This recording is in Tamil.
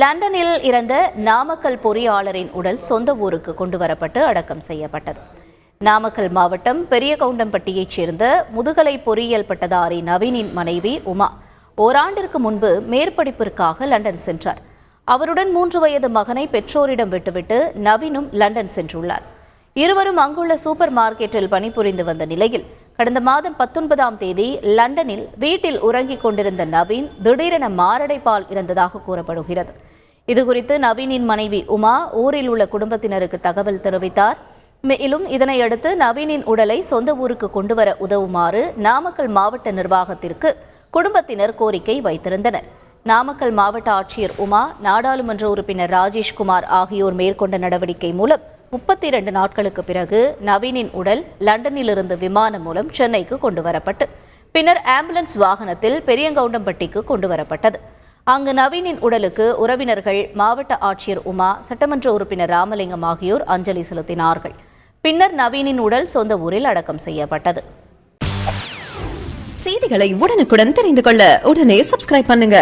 லண்டனில் இறந்த நாமக்கல் பொறியாளரின் உடல் சொந்த ஊருக்கு கொண்டுவரப்பட்டு அடக்கம் செய்யப்பட்டது. நாமக்கல் மாவட்டம் பெரியகவுண்டம்பட்டியைச் சேர்ந்த முதுகலை பொறியியல் பட்டதாரி நவீனின் மனைவி உமா ஓராண்டிற்கு முன்பு மேற்படிப்பிற்காக லண்டன் சென்றார். அவருடன் 3 வயது மகனை பெற்றோரிடம் விட்டுவிட்டு நவீனும் லண்டன் சென்றுள்ளார். இருவரும் அங்குள்ள சூப்பர் மார்க்கெட்டில் பணிபுரிந்து வந்த நிலையில் கடந்த மாதம் 19ஆம் தேதி லண்டனில் வீட்டில் உறங்கிக் கொண்டிருந்த நவீன் திடீரென மாரடைப்பால் இறந்ததாக கூறப்படுகிறது. இதுகுறித்து நவீனின் மனைவி உமா ஊரில் உள்ள குடும்பத்தினருக்கு தகவல் தெரிவித்தார். மேலும் இதனையடுத்து நவீனின் உடலை சொந்த ஊருக்கு கொண்டுவர உதவுமாறு நாமக்கல் மாவட்ட நிர்வாகத்திற்கு குடும்பத்தினர் கோரிக்கை வைத்திருந்தனர். நாமக்கல் மாவட்ட ஆட்சியர் உமா, நாடாளுமன்ற உறுப்பினர் ராஜேஷ்குமார் ஆகியோர் மேற்கொண்ட நடவடிக்கை மூலம் 32 நாட்களுக்கு பிறகு நவீனின் உடல் லண்டனிலிருந்து விமானம் மூலம் சென்னைக்கு கொண்டுவரப்பட்டு பின்னர் ஆம்புலன்ஸ் வாகனத்தில் பெரியகவுண்டம்பட்டிக்கு கொண்டுவரப்பட்டது. அங்கு நவீனின் உடலுக்கு உறவினர்கள், மாவட்ட ஆட்சியர் உமா, சட்டமன்ற உறுப்பினர் ராமலிங்கம் ஆகியோர் அஞ்சலி செலுத்தினார்கள். பின்னர் நவீனின் உடல் சொந்த ஊரில் அடக்கம் செய்யப்பட்டது. செய்திகளை உடனுக்குடன் தெரிந்து கொள்ள உடனே சப்ஸ்கிரைப் பண்ணுங்க.